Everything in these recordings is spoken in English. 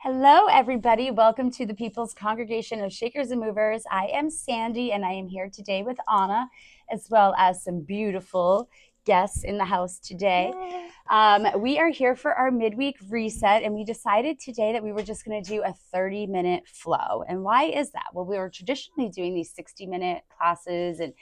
Hello, everybody. Welcome to the People's Congregation of Shakers and Movers. I am Sandy, and I am here today with Anna, as well as some beautiful guests in the house today. We are here for our midweek reset, and we decided today that we were just going to do a 30-minute flow. And why is that? Well, we were traditionally doing these 60-minute classes, and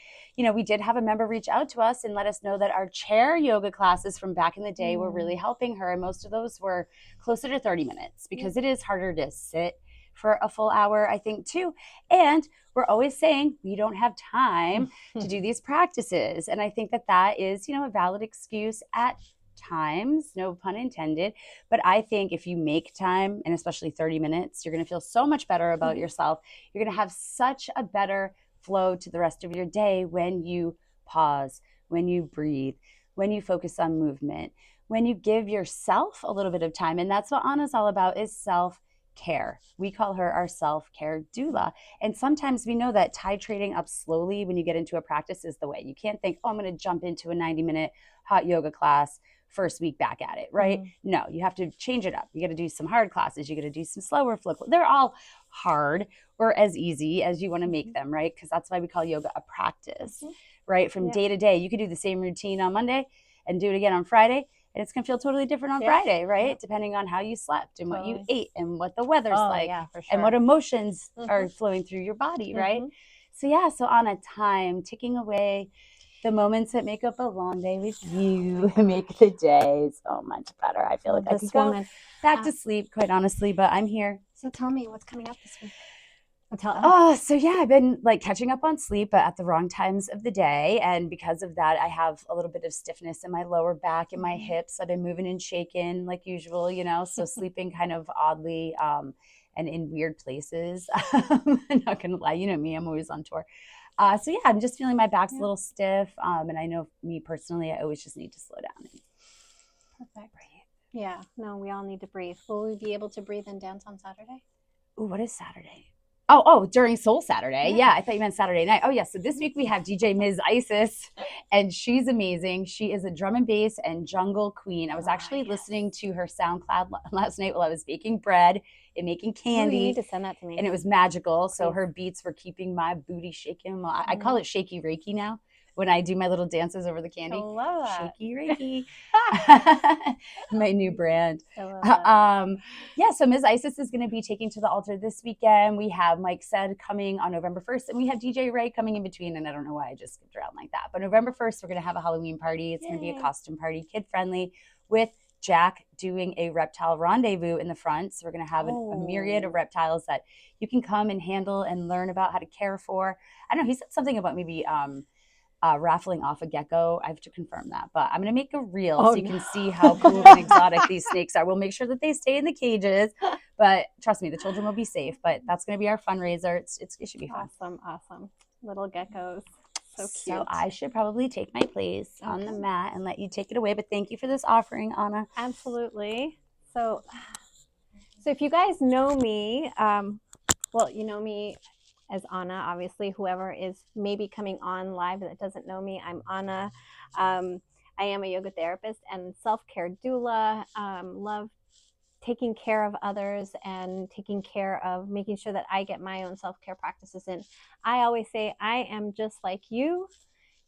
we did have a member reach out to us and let us know that our chair yoga classes from back in the day were really helping her, and most of those were closer to 30 minutes because it is harder to sit for a full hour, I think, too. And we're always saying we don't have time to do these practices. And I think that that is, a valid excuse at times, no pun intended. But I think if you make time, and especially 30 minutes, you're going to feel so much better about yourself. You're going to have such a better flow to the rest of your day when you pause, when you breathe, when you focus on movement, when you give yourself a little bit of time. And that's what Anna's all about, is self-care. We call her our self-care doula. And sometimes we know that titrating up slowly when you get into a practice is the way. You can't think, I'm going to jump into a 90-minute hot yoga class first week back at it, right? No, you have to change it up. You got to do some hard classes. You got to do some slower flow. They're all hard or as easy as you want to make them, right? Because that's why we call yoga a practice, right? From day to day, you could do the same routine on Monday and do it again on Friday. And it's going to feel totally different on Friday, right? Depending on how you slept and what you ate and what the weather's like and what emotions are flowing through your body, right? So on a time, ticking away the moments that make up a long day with you make the day so much better. I feel like I could go back to sleep, quite honestly, but I'm here. So tell me what's coming up this week. I've been catching up on sleep, but at the wrong times of the day. And because of that, I have a little bit of stiffness in my lower back and my hips. I've been moving and shaking like usual, so sleeping kind of oddly and in weird places. I'm not going to lie. You know me, I'm always on tour. I'm just feeling my back's a little stiff. And I know me personally, I always just need to slow down. Perfect. Breathe. Yeah, no, we all need to breathe. Will we be able to breathe and dance on Saturday? Ooh, what is Saturday? Oh, during Soul Saturday. Yeah, I thought you meant Saturday night. Oh, yeah. So this week we have DJ Ms. Isis, and she's amazing. She is a drum and bass and jungle queen. I was actually listening to her SoundCloud last night while I was baking bread and making candy. You need to send that to me. And it was magical. So her beats were keeping my booty shaking. I call it shaky Reiki now when I do my little dances over the candy. I love that. Shaky Reiki. My new brand. So Ms. Isis is going to be taking to the altar this weekend. We have Mike Said coming on November 1st, and we have DJ Ray coming in between, and I don't know why I just skipped around like that. But November 1st, we're going to have a Halloween party. It's going to be a costume party, kid-friendly, with Jack doing a reptile rendezvous in the front. So we're going to have a myriad of reptiles that you can come and handle and learn about how to care for. I don't know, he said something about maybe raffling off a gecko. I have to confirm that, but I'm going to make a reel so you can see how cool and exotic these snakes are. We'll make sure that they stay in the cages, but trust me, the children will be safe. But that's going to be our fundraiser. It should be fun. Awesome. Little geckos. So cute. So I should probably take my place on the mat and let you take it away. But thank you for this offering, Anna. Absolutely. So if you guys know me, you know me as Anna, obviously. Whoever is maybe coming on live that doesn't know me, I'm Anna. I am a yoga therapist and self-care doula. Love taking care of others and taking care of making sure that I get my own self-care practices in. I always say I am just like you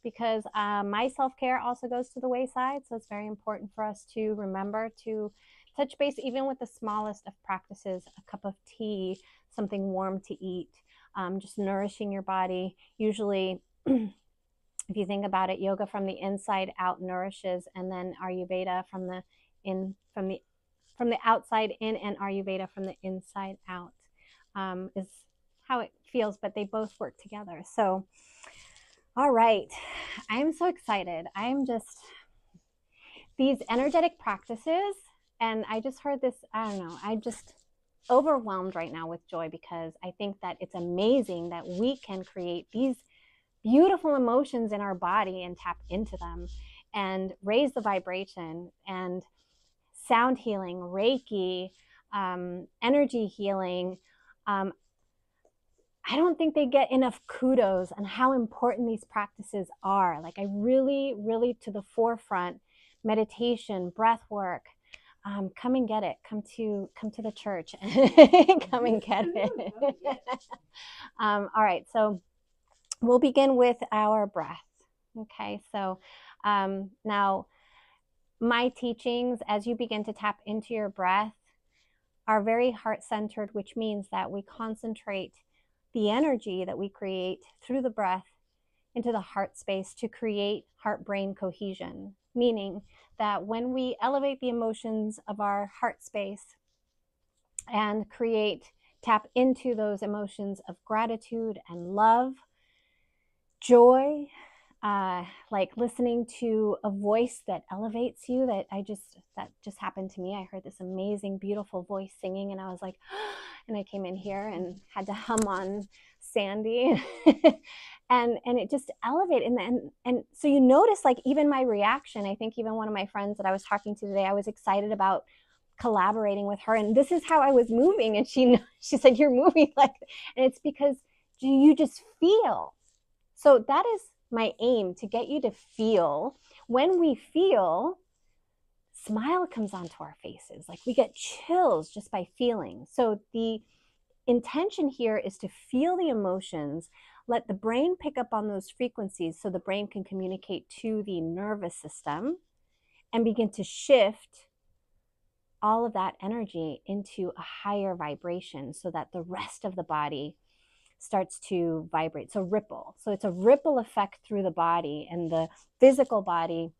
because my self-care also goes to the wayside. So it's very important for us to remember to touch base even with the smallest of practices, a cup of tea, something warm to eat. Just nourishing your body. Usually, if you think about it, yoga from the inside out nourishes, and then Ayurveda from the outside in, and Ayurveda from the inside out is how it feels. But they both work together. So, all right, I am so excited. These energetic practices, and I just heard this. I don't know. I just overwhelmed right now with joy because I think that it's amazing that we can create these beautiful emotions in our body and tap into them and raise the vibration, and sound healing, Reiki, energy healing. I don't think they get enough kudos on how important these practices are. I really, really to the forefront, meditation, breath work, come and get it. Come to the church. Come and get it. All right, so we'll begin with our breath. Okay, so now my teachings, as you begin to tap into your breath, are very heart-centered, which means that we concentrate the energy that we create through the breath into the heart space to create heart-brain cohesion, meaning that when we elevate the emotions of our heart space and tap into those emotions of gratitude and love, joy, like listening to a voice that elevates you, that just happened to me. I heard this amazing, beautiful voice singing, and I was like, and I came in here and had to hum on Sandy, and it just elevated. And so you notice, like, even my reaction. I think even one of my friends that I was talking to today, I was excited about collaborating with her, and this is how I was moving, and she said, "You're moving like," and it's because you just feel. So that is my aim, to get you to feel. When we feel, smile comes onto our faces. Like, we get chills just by feeling. So the intention here is to feel the emotions, let the brain pick up on those frequencies so the brain can communicate to the nervous system and begin to shift all of that energy into a higher vibration so that the rest of the body starts to vibrate. So ripple. So it's a ripple effect through the body, and the physical body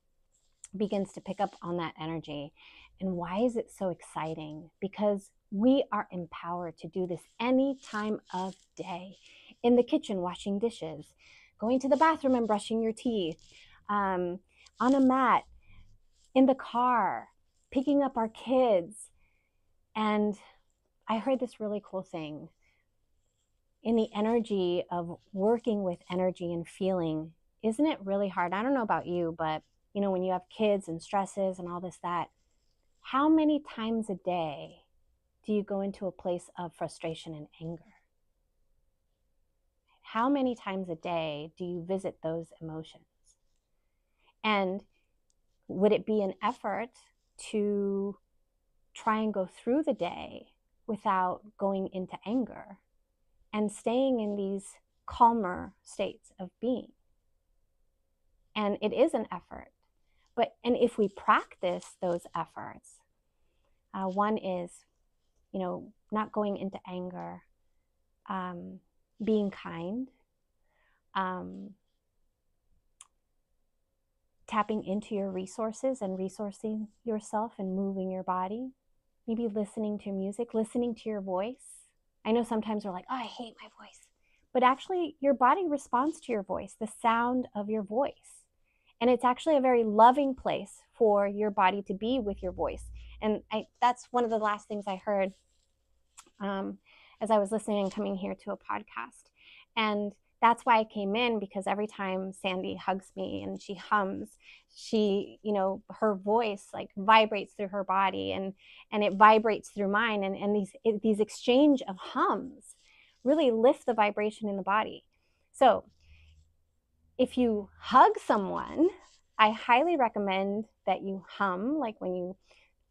begins to pick up on that energy. And why is it so exciting? Because we are empowered to do this any time of day. In the kitchen, washing dishes, going to the bathroom and brushing your teeth, on a mat, in the car, picking up our kids. And I heard this really cool thing. In the energy of working with energy and feeling, isn't it really hard? I don't know about you, but when you have kids and stresses and all this, that, how many times a day do you go into a place of frustration and anger? How many times a day do you visit those emotions? And would it be an effort to try and go through the day without going into anger and staying in these calmer states of being? And it is an effort. And if we practice those efforts, one is, not going into anger, being kind, tapping into your resources and resourcing yourself and moving your body, maybe listening to music, listening to your voice. I know sometimes we're like, oh, I hate my voice. But actually, your body responds to your voice, the sound of your voice. And it's actually a very loving place for your body to be with your voice. And that's one of the last things I heard as I was listening and coming here to a podcast. And that's why I came in, because every time Sandy hugs me and she hums, she, her voice like vibrates through her body, and it vibrates through mine. And these exchange of hums really lift the vibration in the body. So if you hug someone, I highly recommend that you hum. Like when you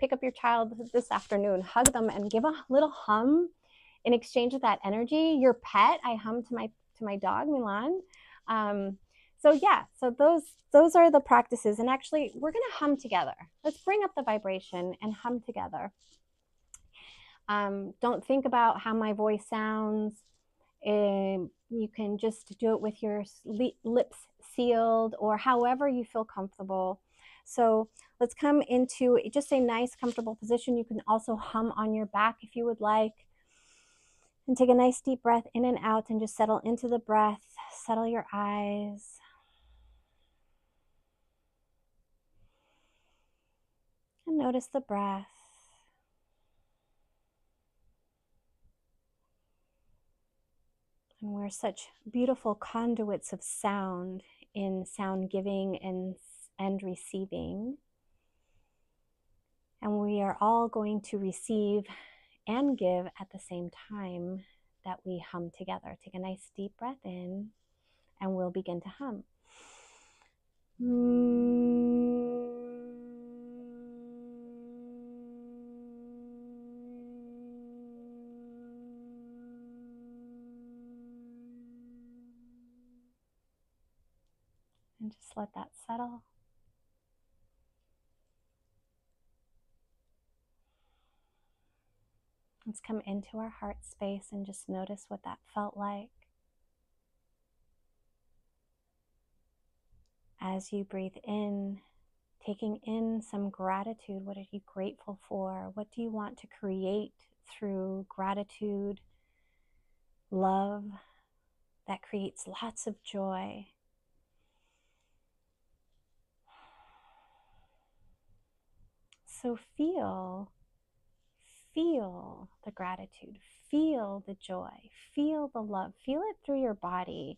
pick up your child this afternoon, hug them and give a little hum in exchange of that energy. Your pet, I hum to my dog, Milan. So those are the practices. And actually, we're going to hum together. Let's bring up the vibration and hum together. Don't think about how my voice sounds. You can just do it with your lips sealed, or however you feel comfortable. So let's come into just a nice, comfortable position. You can also hum on your back if you would like. And take a nice deep breath in and out, and just settle into the breath. Settle your eyes. And notice the breath. And we're such beautiful conduits of sound in sound giving and receiving. And we are all going to receive and give at the same time that we hum together. Take a nice deep breath in, and we'll begin to hum. And just let that settle. Let's come into our heart space and just notice what that felt like. As you breathe in, taking in some gratitude. What are you grateful for? What do you want to create through gratitude, love that creates lots of joy? So feel the gratitude, feel the joy, feel the love, feel it through your body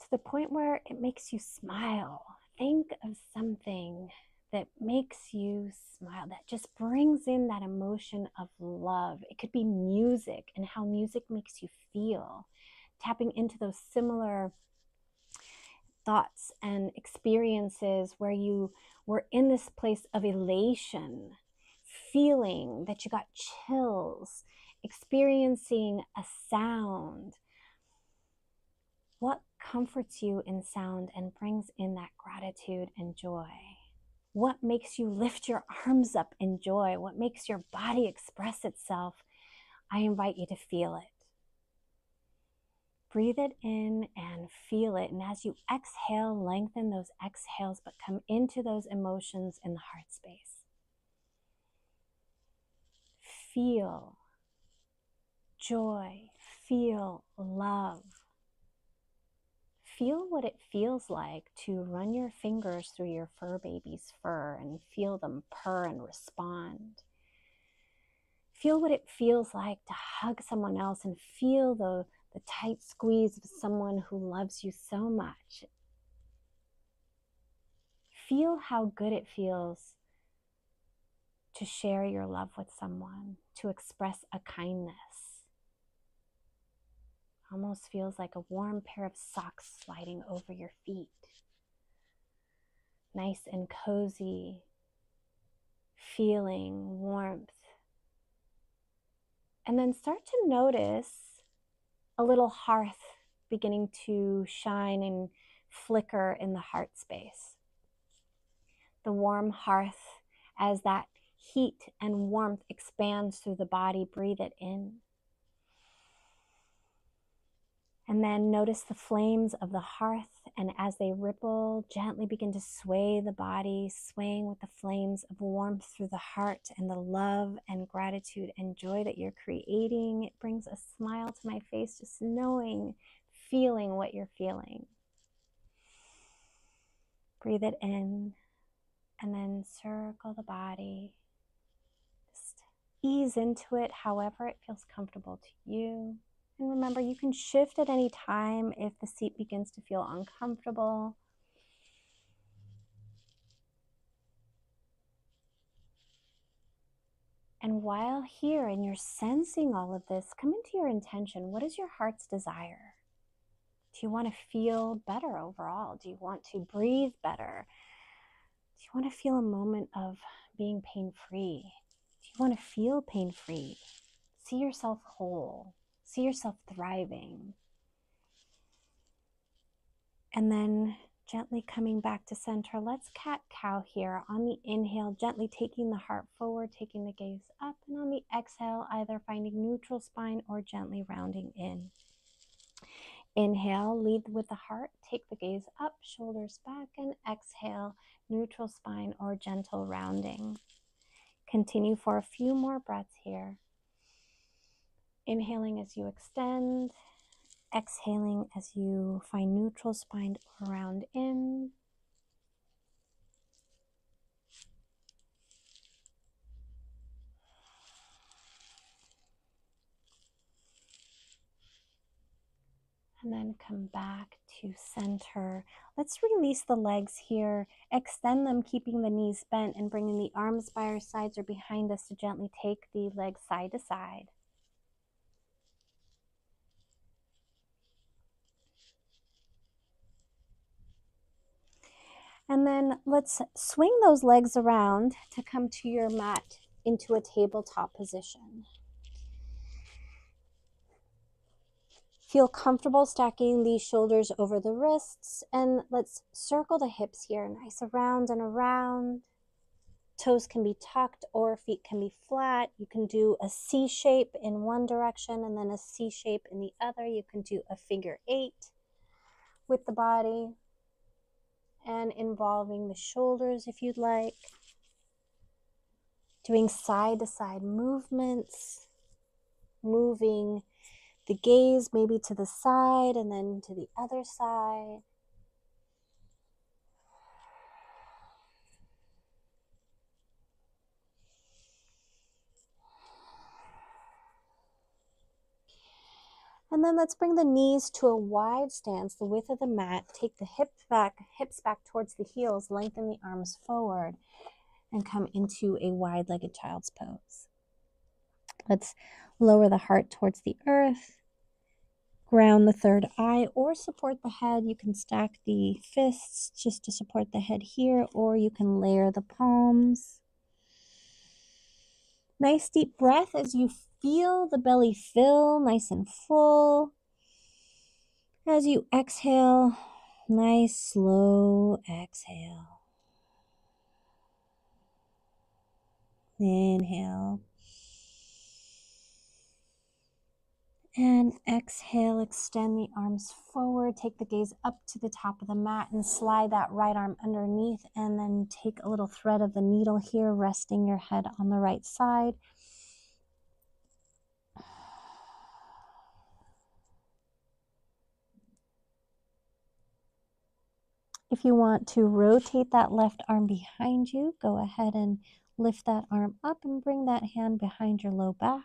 to the point where it makes you smile. Think of something that makes you smile, that just brings in that emotion of love. It could be music and how music makes you feel, tapping into those similar thoughts and experiences where you were in this place of elation, feeling that you got chills, experiencing a sound. What comforts you in sound and brings in that gratitude and joy? What makes you lift your arms up in joy? What makes your body express itself? I invite you to feel it. Breathe it in and feel it. And as you exhale, lengthen those exhales, but come into those emotions in the heart space. Feel joy, feel love. Feel what it feels like to run your fingers through your fur baby's fur and feel them purr and respond. Feel what it feels like to hug someone else and feel the tight squeeze of someone who loves you so much. Feel how good it feels to share your love with someone, to express a kindness. Almost feels like a warm pair of socks sliding over your feet. Nice and cozy, feeling warmth. And then start to notice a little hearth beginning to shine and flicker in the heart space. The warm hearth, as that heat and warmth expands through the body, breathe it in. And then notice the flames of the hearth, and as they ripple, gently begin to sway the body, swaying with the flames of warmth through the heart and the love and gratitude and joy that you're creating. It brings a smile to my face, just knowing, feeling what you're feeling. Breathe it in, and then circle the body. Just ease into it however it feels comfortable to you. And remember, you can shift at any time if the seat begins to feel uncomfortable. And while here and you're sensing all of this, come into your intention. What is your heart's desire? Do you want to feel better overall? Do you want to breathe better? Do you want to feel a moment of being pain-free? Do you want to feel pain-free? See yourself whole. See yourself thriving. And then gently coming back to center. Let's cat-cow here. On the inhale, gently taking the heart forward, taking the gaze up. And on the exhale, either finding neutral spine or gently rounding in. Inhale, lead with the heart, take the gaze up, shoulders back, and exhale, neutral spine or gentle rounding. Continue for a few more breaths here. Inhaling as you extend, exhaling as you find neutral spine or round in. And then come back to center. Let's release the legs here. Extend them, keeping the knees bent and bringing the arms by our sides or behind us to gently take the legs side to side. And then let's swing those legs around to come to your mat into a tabletop position. Feel comfortable stacking the shoulders over the wrists, and let's circle the hips here, nice around and around. Toes can be tucked or feet can be flat. You can do a C shape in one direction and then a C shape in the other. You can do a figure 8 with the body and involving the shoulders if you'd like. Doing side to side movements, moving the gaze maybe to the side and then to the other side. And then let's bring the knees to a wide stance, the width of the mat. Take the hips back towards the heels, lengthen the arms forward, and come into a wide-legged child's pose. Let's lower the heart towards the earth, ground the third eye, or support the head. You can stack the fists just to support the head here, or you can layer the palms. Nice deep breath as you feel the belly fill nice and full. As you exhale, nice slow exhale. Inhale. And exhale, extend the arms forward. Take the gaze up to the top of the mat and slide that right arm underneath. And then take a little thread of the needle here, resting your head on the right side. If you want to rotate that left arm behind you, go ahead and lift that arm up and bring that hand behind your low back.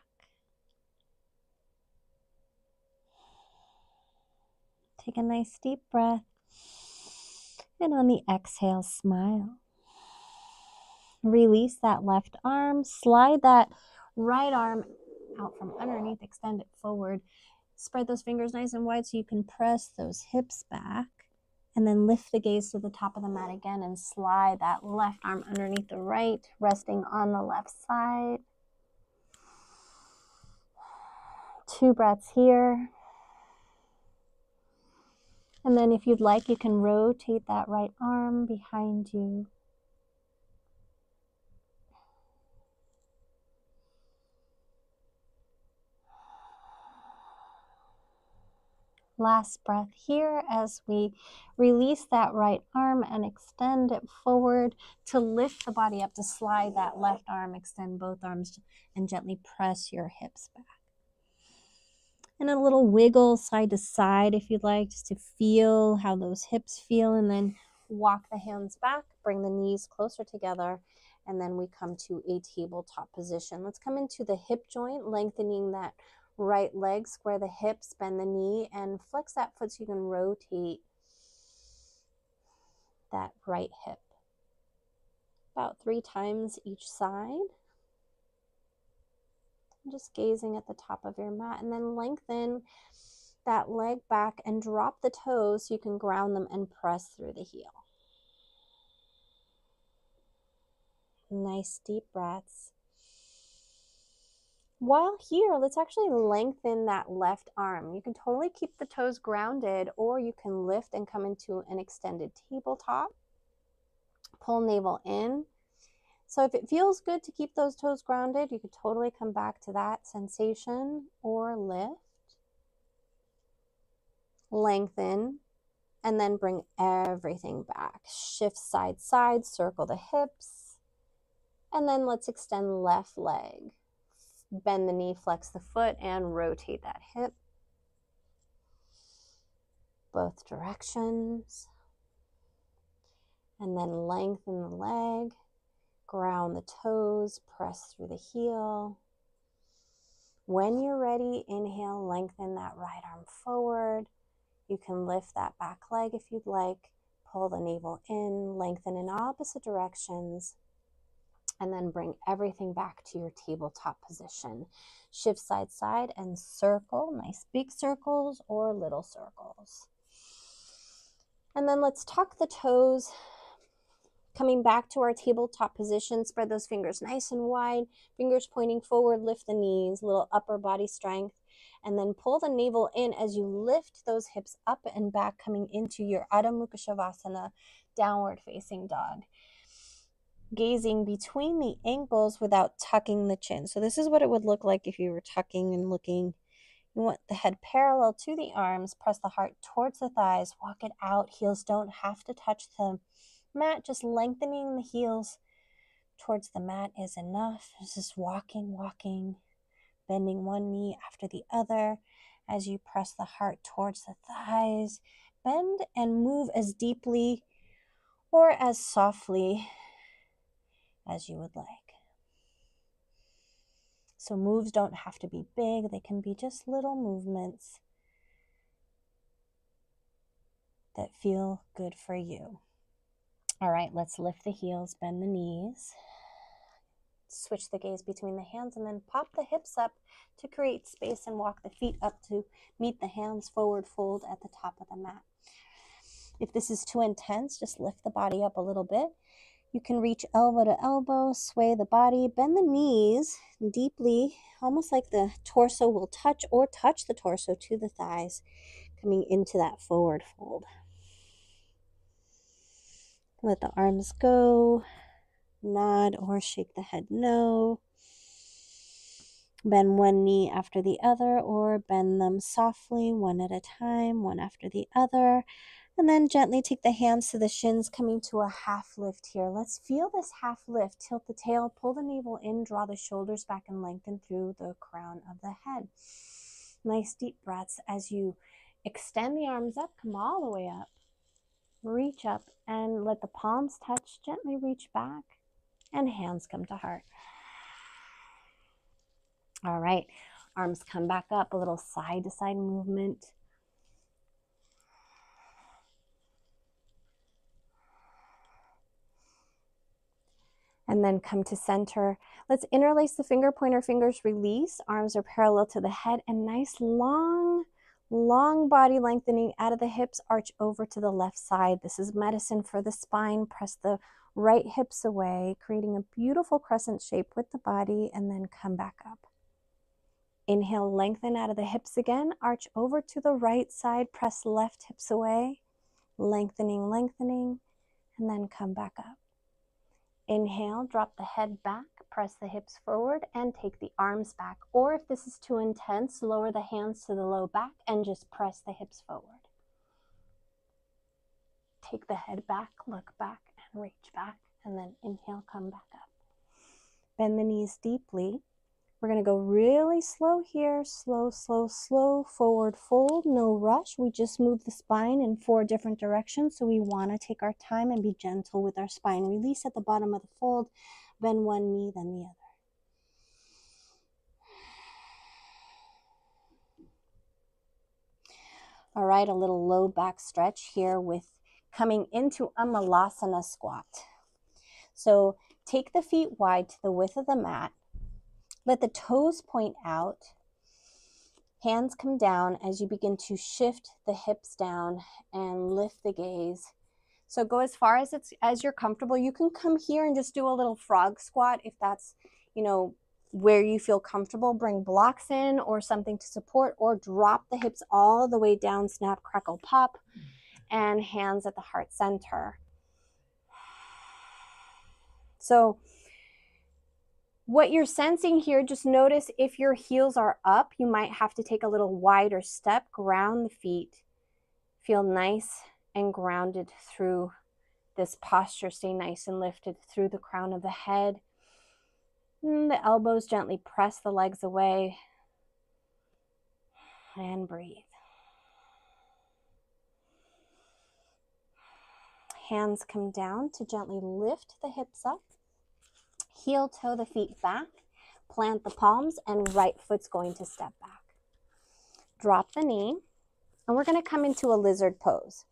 Take a nice deep breath. And on the exhale, smile. Release that left arm. Slide that right arm out from underneath. Extend it forward. Spread those fingers nice and wide so you can press those hips back. And then lift the gaze to the top of the mat again and slide that left arm underneath the right, resting on the left side. 2 breaths here. And then if you'd like, you can rotate that right arm behind you. Last breath here as we release that right arm and extend it forward to lift the body up, to slide that left arm, extend both arms, and gently press your hips back. And a little wiggle side to side if you'd like, just to feel how those hips feel, and then walk the hands back, bring the knees closer together, and then we come to a tabletop position. Let's come into the hip joint, lengthening that right leg, square the hips, bend the knee, and flex that foot so you can rotate that right hip. About 3 times each side. Just gazing at the top of your mat, and then lengthen that leg back and drop the toes so you can ground them and press through the heel. Nice deep breaths. While here, let's actually lengthen that left arm. You can totally keep the toes grounded, or you can lift and come into an extended tabletop. Pull navel in. So if it feels good to keep those toes grounded, you could totally come back to that sensation, or lift, lengthen, and then bring everything back. Shift side, side, circle the hips, and then let's extend left leg. Bend the knee, flex the foot, and rotate that hip. Both directions. And then lengthen the leg. Ground the toes, press through the heel. When you're ready, inhale, lengthen that right arm forward. You can lift that back leg if you'd like. Pull the navel in, lengthen in opposite directions, and then bring everything back to your tabletop position. Shift side, side, and circle. Nice big circles or little circles. And then let's tuck the toes. Coming back to our tabletop position, spread those fingers nice and wide, fingers pointing forward, lift the knees, little upper body strength. and then pull the navel in as you lift those hips up and back, coming into your Adho Mukha Shavasana, downward facing dog. Gazing between the ankles without tucking the chin. So this is what it would look like if you were tucking and looking. You want the head parallel to the arms, press the heart towards the thighs, walk it out. Heels don't have to touch the mat, just lengthening the heels towards the mat is enough. It's just walking, bending one knee after the other as you press the heart towards the thighs. Bend and move as deeply or as softly as you would like. So moves don't have to be big, they can be just little movements that feel good for you. All right, let's lift the heels, bend the knees. Switch the gaze between the hands and then pop the hips up to create space and walk the feet up to meet the hands, forward fold at the top of the mat. If this is too intense, just lift the body up a little bit. You can reach elbow to elbow, sway the body, bend the knees deeply, almost like the torso will touch or touch the torso to the thighs, coming into that forward fold. Let the arms go, nod or shake the head no. Bend one knee after the other or bend them softly, one at a time, one after the other. And then gently take the hands to the shins, coming to a half lift here. Let's feel this half lift. Tilt the tail, pull the navel in, draw the shoulders back and lengthen through the crown of the head. Nice deep breaths as you extend the arms up, come all the way up. Reach up and let the palms touch, gently reach back and hands come to heart. All right, arms come back up, a little side to side movement. And then come to center. Let's interlace the finger pointer fingers, release. Arms are parallel to the head and nice long body lengthening out of the hips, arch over to the left side. This is medicine for the spine. Press the right hips away, creating a beautiful crescent shape with the body, and then come back up. Inhale, lengthen out of the hips again, arch over to the right side, press left hips away, lengthening, and then come back up. Inhale, drop the head back, press the hips forward, and take the arms back. Or if this is too intense, lower the hands to the low back and just press the hips forward. Take the head back, look back, and reach back, and then inhale, come back up. Bend the knees deeply. We're going to go really slow here, slow, forward fold, no rush. We just move the spine in 4 different directions, so we want to take our time and be gentle with our spine. Release at the bottom of the fold, bend one knee, then the other. All right, a little low back stretch here with coming into a Malasana squat. So take the feet wide to the width of the mat. Let the toes point out. Hands come down as you begin to shift the hips down and lift the gaze. So go as far as you're comfortable. You can come here and just do a little frog squat if that's, where you feel comfortable. Bring blocks in or something to support, or drop the hips all the way down, snap, crackle, pop, and hands at the heart center. So what you're sensing here, just notice if your heels are up, you might have to take a little wider step, ground the feet, feel nice and grounded through this posture. Stay nice and lifted through the crown of the head. And the elbows gently press the legs away and breathe. Hands come down to gently lift the hips up. Heel toe the feet back, plant the palms, and right foot's going to step back. Drop the knee, and we're going to come into a lizard pose.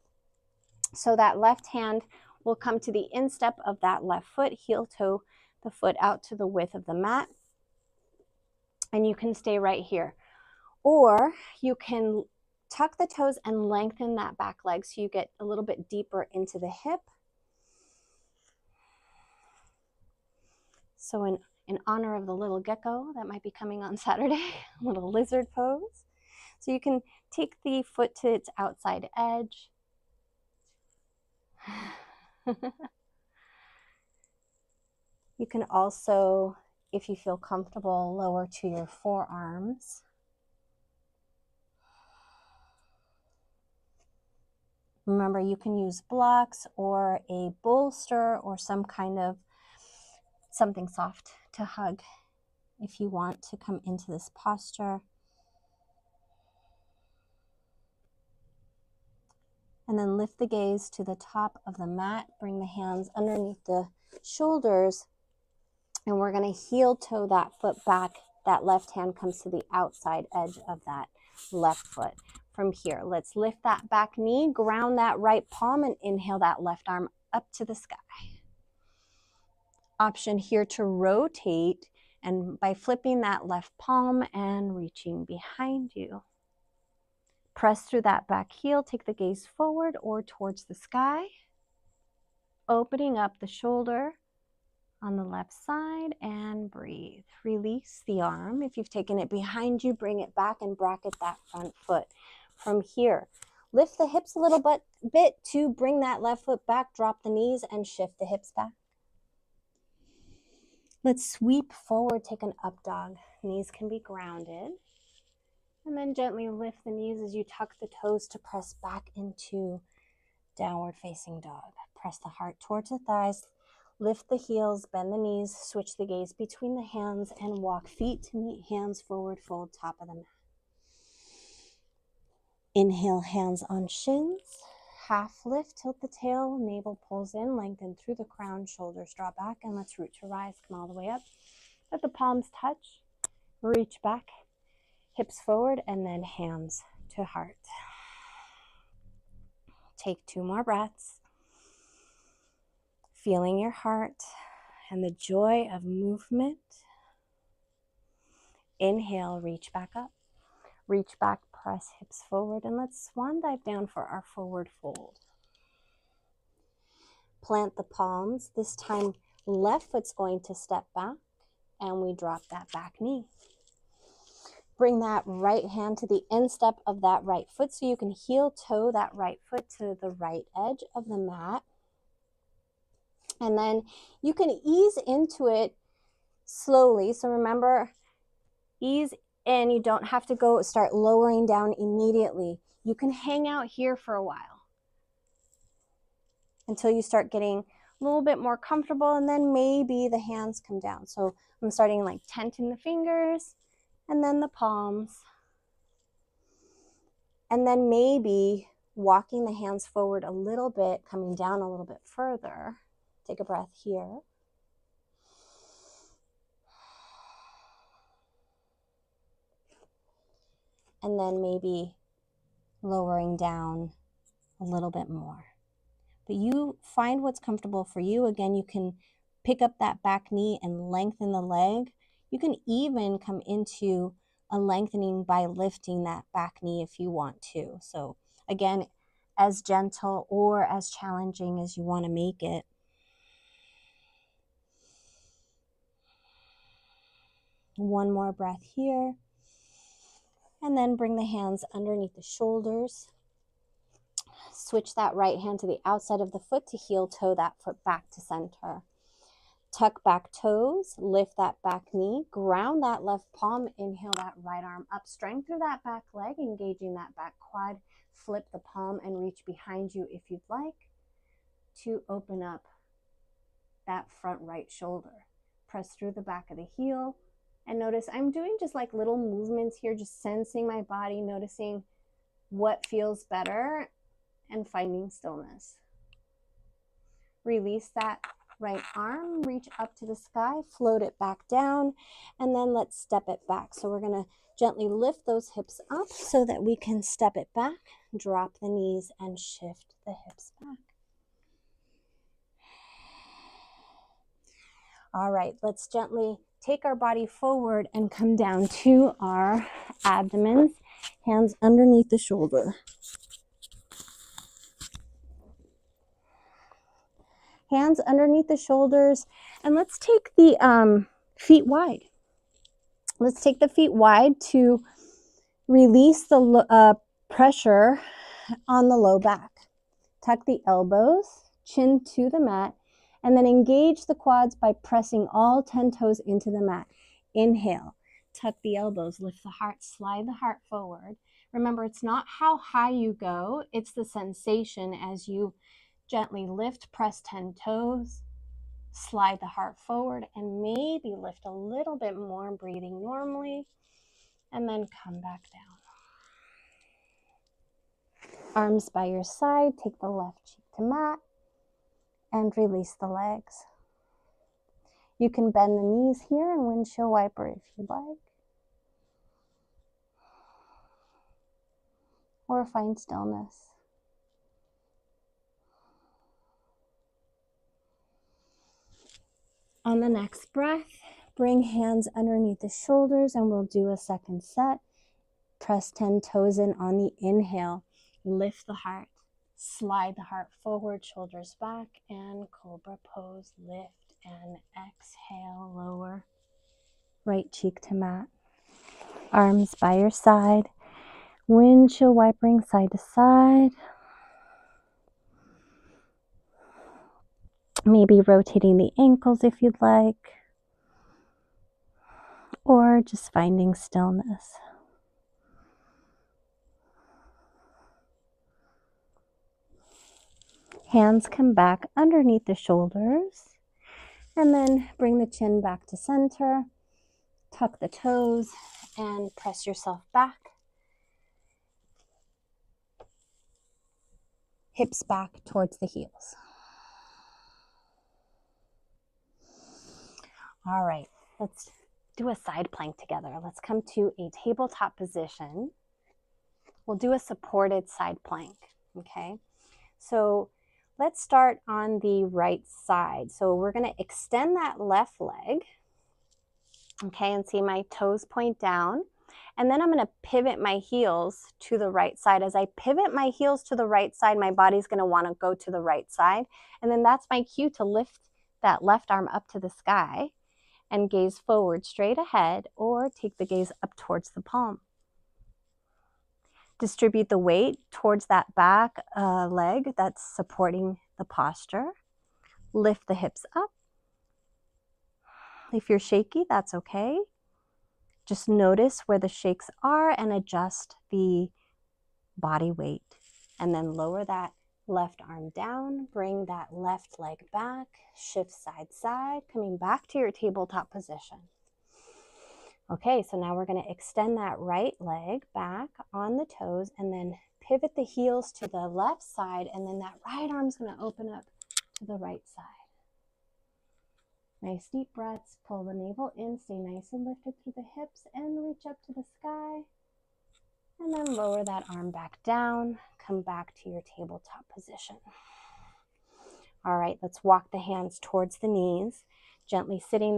So that left hand will come to the instep of that left foot, heel toe the foot out to the width of the mat, and you can stay right here. Or you can tuck the toes and lengthen that back leg so you get a little bit deeper into the hip. So in honor of the little gecko that might be coming on Saturday, a little lizard pose. So you can take the foot to its outside edge. You can also, if you feel comfortable, lower to your forearms. Remember, you can use blocks or a bolster or some kind of something soft to hug if you want to come into this posture. And then lift the gaze to the top of the mat. Bring the hands underneath the shoulders. And we're going to heel toe that foot back. That left hand comes to the outside edge of that left foot. From here, let's lift that back knee, ground that right palm, and inhale that left arm up to the sky. Option here to rotate, and by flipping that left palm and reaching behind you. Press through that back heel, take the gaze forward or towards the sky. Opening up the shoulder on the left side and breathe. Release the arm. If you've taken it behind you, bring it back and bracket that front foot. From here, lift the hips a little bit to bring that left foot back, drop the knees and shift the hips back. Let's sweep forward, take an up dog. Knees can be grounded. And then gently lift the knees as you tuck the toes to press back into downward facing dog. Press the heart towards the thighs, lift the heels, bend the knees, switch the gaze between the hands and walk feet to meet hands forward, fold top of the mat. Inhale, hands on shins, half lift, tilt the tail, navel pulls in, lengthen through the crown, shoulders draw back, and let's root to rise, come all the way up. Let the palms touch, reach back, hips forward, and then hands to heart. Take 2 more breaths, feeling your heart and the joy of movement. Inhale, reach back up, reach back, press hips forward, and let's swan dive down for our forward fold. Plant the palms. This time, left foot's going to step back, and we drop that back knee. Bring that right hand to the instep of that right foot so you can heel toe that right foot to the right edge of the mat. And then you can ease into it slowly. So remember, ease in. You don't have to start lowering down immediately. You can hang out here for a while until you start getting a little bit more comfortable, and then maybe the hands come down. So I'm starting like tenting the fingers and then the palms, and then maybe walking the hands forward a little bit, coming down a little bit further. Take a breath here. And then maybe lowering down a little bit more. But you find what's comfortable for you. Again, you can pick up that back knee and lengthen the leg. You can even come into a lengthening by lifting that back knee if you want to. So again, as gentle or as challenging as you want to make it. One more breath here. And then bring the hands underneath the shoulders. Switch that right hand to the outside of the foot to heel toe that foot back to center. Tuck back toes, lift that back knee, ground that left palm, inhale that right arm up, strength through that back leg, engaging that back quad. Flip the palm and reach behind you if you'd like to open up that front right shoulder. Press through the back of the heel. And notice I'm doing just like little movements here, just sensing my body, noticing what feels better and finding stillness. Release that right arm, reach up to the sky, float it back down, and then let's step it back. So we're going to gently lift those hips up so that we can step it back, drop the knees, and shift the hips back. All right, let's gently take our body forward and come down to our abdomens, hands underneath the shoulder. Hands underneath the shoulders, and let's take the feet wide. Let's take the feet wide to Release the pressure on the low back. Tuck the elbows, chin to the mat, and then engage the quads by pressing all 10 toes into the mat. Inhale, tuck the elbows, lift the heart, slide the heart forward. Remember, it's not how high you go, it's the sensation as you gently lift, press 10 toes, slide the heart forward, and maybe lift a little bit more, breathing normally, and then come back down. Arms by your side, take the left cheek to mat, and release the legs. You can bend the knees here and windshield wiper if you'd like. Or find stillness. On the next breath, bring hands underneath the shoulders and we'll do a second set. Press 10 toes in on the inhale. Lift the heart. Slide the heart forward, shoulders back, and cobra pose. Lift and exhale, lower. Right cheek to mat. Arms by your side. Windshield wipering side to side. Maybe rotating the ankles if you'd like. Or just finding stillness. Hands come back underneath the shoulders. And then bring the chin back to center. Tuck the toes and press yourself back. Hips back towards the heels. All right, let's do a side plank together. Let's come to a tabletop position. We'll do a supported side plank, okay? So let's start on the right side. So we're gonna extend that left leg, okay, and see my toes point down. And then I'm gonna pivot my heels to the right side. As I pivot my heels to the right side, my body's gonna wanna go to the right side. And then that's my cue to lift that left arm up to the sky and gaze forward straight ahead, or take the gaze up towards the palm. Distribute the weight towards that back leg that's supporting the posture. Lift the hips up. If you're shaky, that's okay. Just notice where the shakes are and adjust the body weight. And then lower that left arm down, bring that left leg back, shift side to side, coming back to your tabletop position. Okay, so now we're going to extend that right leg back on the toes and then pivot the heels to the left side, and then that right arm's going to open up to the right side. Nice deep breaths, pull the navel in, stay nice and lifted through the hips and reach up to the sky. And then lower that arm back down, come back to your tabletop position. All right, let's walk the hands towards the knees, gently sitting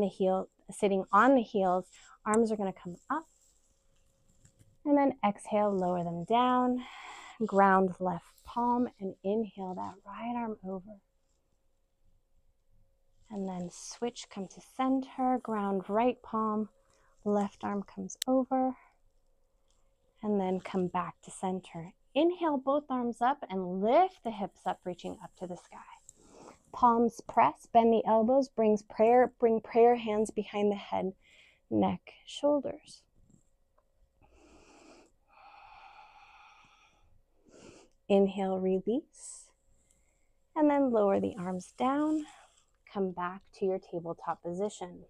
on the heels. Arms are going to come up. And then exhale, lower them down. Ground left palm and inhale that right arm over. And then switch, come to center, ground right palm, left arm comes over. And then come back to center. Inhale both arms up and lift the hips up, reaching up to the sky. Palms press, bend the elbows, bring prayer hands behind the head, neck, shoulders. Inhale, release. And then lower the arms down. Come back to your tabletop position.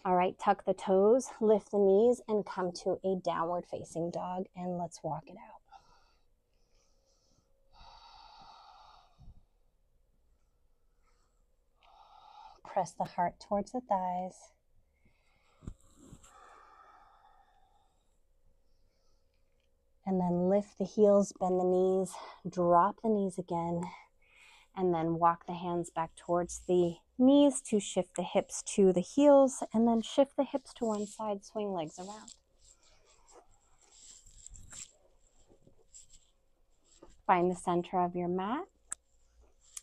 All right, tuck the toes, lift the knees, and come to a downward facing dog, and let's walk it out. Press the heart towards the thighs. And then lift the heels, bend the knees, drop the knees again, and then walk the hands back towards the knees to shift the hips to the heels, and then shift the hips to one side, swing legs around. Find the center of your mat,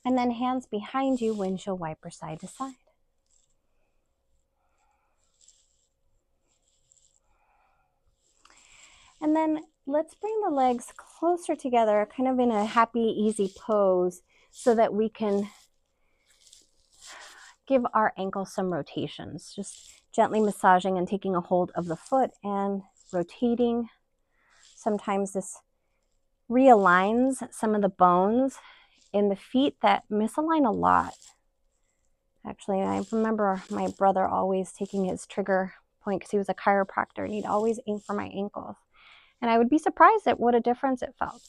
and then hands behind you, windshield wiper side to side. And then let's bring the legs closer together, kind of in a happy, easy pose, so that we can give our ankle some rotations. Just gently massaging and taking a hold of the foot and rotating. Sometimes this realigns some of the bones in the feet that misalign a lot. Actually, I remember my brother always taking his trigger point because he was a chiropractor, and he'd always aim for my ankles. And I would be surprised at what a difference it felt.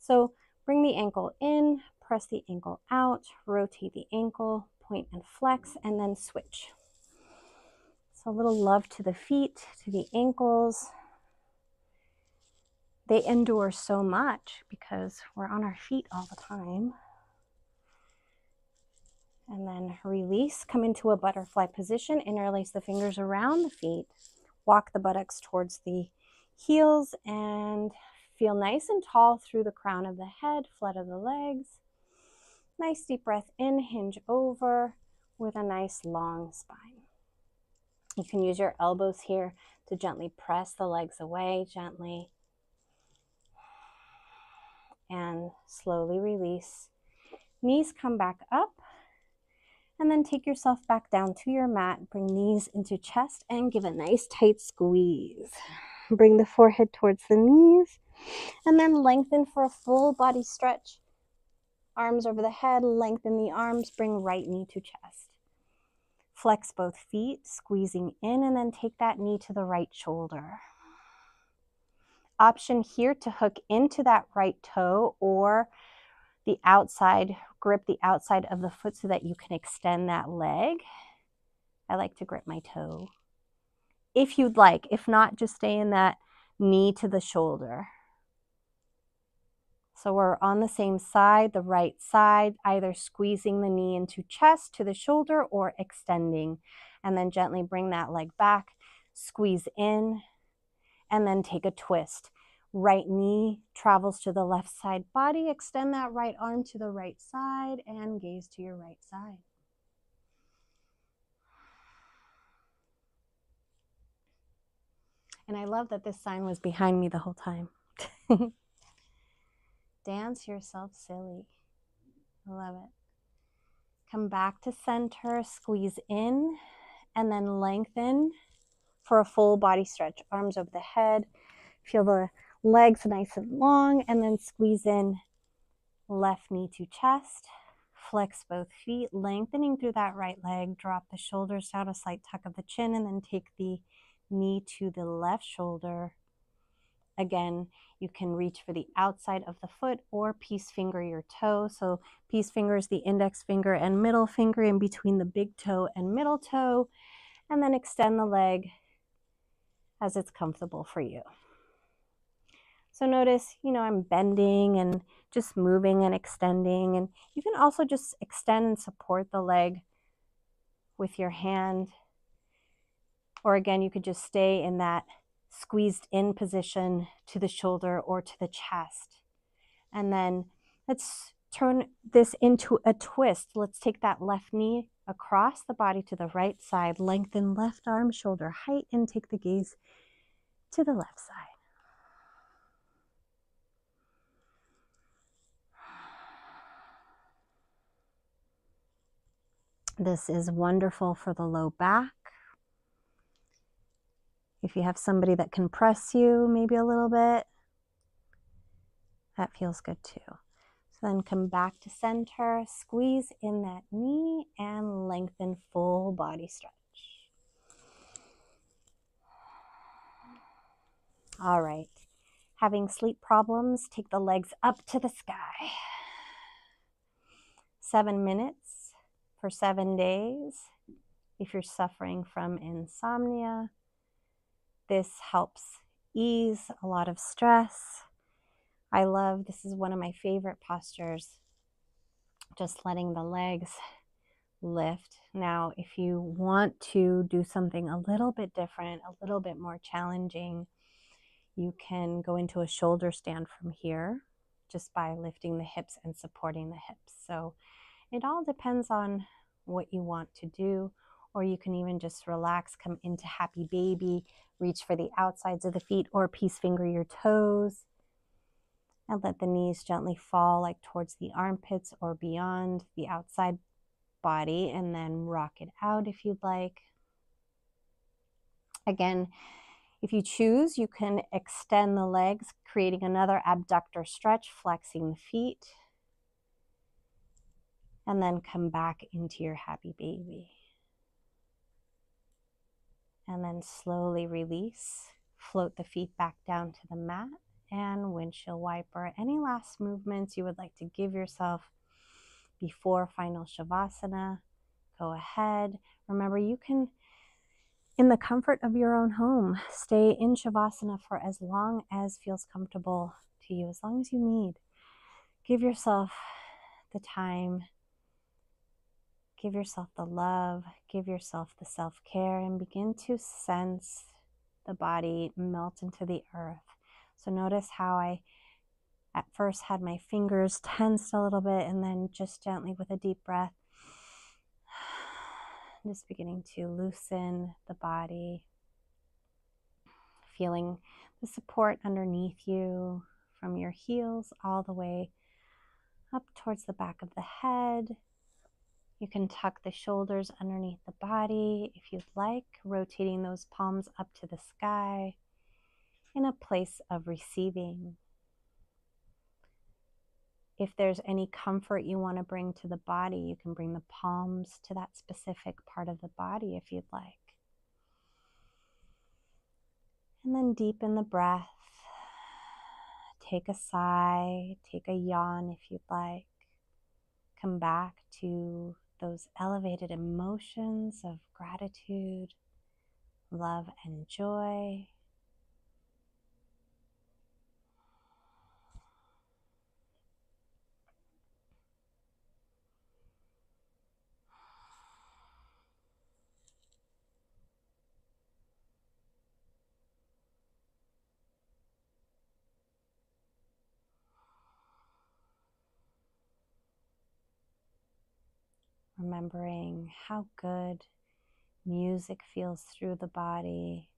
So bring the ankle in, press the ankle out, rotate the ankle, point and flex, and then switch. So a little love to the feet, to the ankles. They endure so much because we're on our feet all the time. And then release, come into a butterfly position, interlace the fingers around the feet, walk the buttocks towards the heels, and feel nice and tall through the crown of the head, flat of the legs. Nice deep breath in, hinge over with a nice long spine. You can use your elbows here to gently press the legs away, gently, and slowly release. Knees come back up. And then take yourself back down to your mat. Bring knees into chest and give a nice tight squeeze. Bring the forehead towards the knees. And then lengthen for a full body stretch. Arms over the head, lengthen the arms. Bring right knee to chest. Flex both feet, squeezing in, and then take that knee to the right shoulder. Option here to hook into that right toe or the outside, grip the outside of the foot so that you can extend that leg. I like to grip my toe. If you'd like, if not, just stay in that knee to the shoulder. So we're on the same side, the right side, either squeezing the knee into chest to the shoulder or extending. And then gently bring that leg back, squeeze in, and then take a twist. Right knee travels to the left side body. Extend that right arm to the right side and gaze to your right side. And I love that this sign was behind me the whole time. Dance yourself silly. I love it. Come back to center, squeeze in, and then lengthen for a full body stretch. Arms over the head. Feel the legs nice and long, and then squeeze in, left knee to chest, flex both feet, lengthening through that right leg, drop the shoulders down, a slight tuck of the chin, and then take the knee to the left shoulder. Again, you can reach for the outside of the foot or peace finger your toe. So peace finger is the index finger and middle finger in between the big toe and middle toe, and then extend the leg as it's comfortable for you. So notice, I'm bending and just moving and extending. And you can also just extend and support the leg with your hand. Or again, you could just stay in that squeezed in position to the shoulder or to the chest. And then let's turn this into a twist. Let's take that left knee across the body to the right side. Lengthen left arm, shoulder height, and take the gaze to the left side. This is wonderful for the low back. If you have somebody that can press you maybe a little bit, that feels good too. So then come back to center, squeeze in that knee, and lengthen full body stretch. All right. Having sleep problems, take the legs up to the sky. 7 minutes for 7 days. If you're suffering from insomnia, this helps ease a lot of stress. This is one of my favorite postures, just letting the legs lift. Now, if you want to do something a little bit different, a little bit more challenging, you can go into a shoulder stand from here just by lifting the hips and supporting the hips. So it all depends on what you want to do. or you can even just relax, come into happy baby, reach for the outsides of the feet, or peace finger your toes. And let the knees gently fall like towards the armpits or beyond the outside body, and then rock it out if you'd like. Again, if you choose, you can extend the legs, creating another abductor stretch, flexing the feet, and then come back into your happy baby. And then slowly release, float the feet back down to the mat, and windshield wiper. Any last movements you would like to give yourself before final Shavasana, go ahead. Remember, you can, in the comfort of your own home, stay in Shavasana for as long as feels comfortable to you, as long as you need. Give yourself the time, give yourself the love, give yourself the self-care, and begin to sense the body melt into the earth. So notice how I at first had my fingers tensed a little bit, and then just gently with a deep breath, just beginning to loosen the body, feeling the support underneath you from your heels all the way up towards the back of the head. You can tuck the shoulders underneath the body if you'd like, rotating those palms up to the sky in a place of receiving. If there's any comfort you want to bring to the body, you can bring the palms to that specific part of the body if you'd like. And then deepen the breath. Take a sigh, take a yawn if you'd like. Come back to those elevated emotions of gratitude, love, and joy. Remembering how good music feels through the body,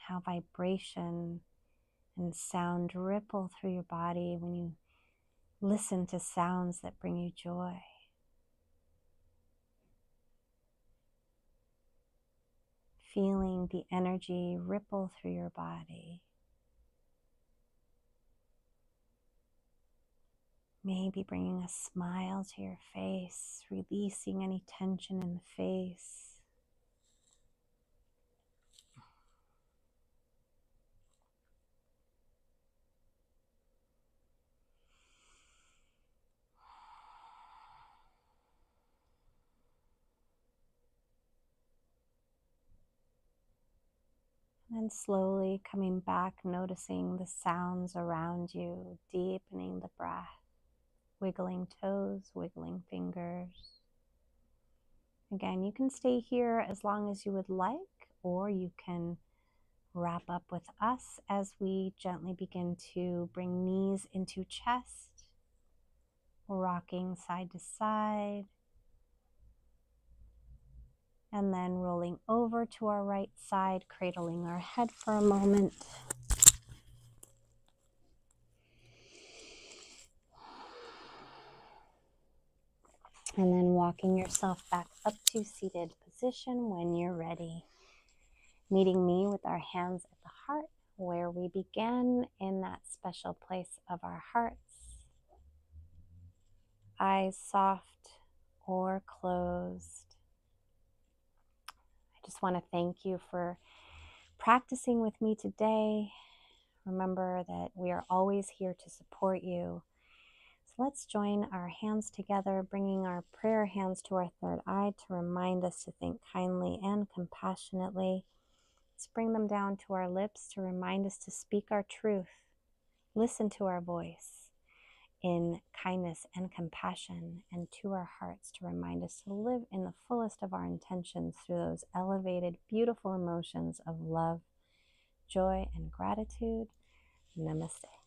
how vibration and sound ripple through your body when you listen to sounds that bring you joy. Feeling the energy ripple through your body. Maybe bringing a smile to your face, releasing any tension in the face. And slowly coming back, noticing the sounds around you, deepening the breath, wiggling toes, wiggling fingers. Again, you can stay here as long as you would like, or you can wrap up with us as we gently begin to bring knees into chest, rocking side to side, and then rolling over to our right side, cradling our head for a moment. And then walking yourself back up to seated position when you're ready. Meeting me with our hands at the heart, where we begin in that special place of our hearts. Eyes soft or closed. I just want to thank you for practicing with me today. Remember that we are always here to support you. So let's join our hands together, bringing our prayer hands to our third eye to remind us to think kindly and compassionately. Let's bring them down to our lips to remind us to speak our truth. Listen to our voice in kindness and compassion, and to our hearts to remind us to live in the fullest of our intentions through those elevated, beautiful emotions of love, joy, and gratitude. Namaste.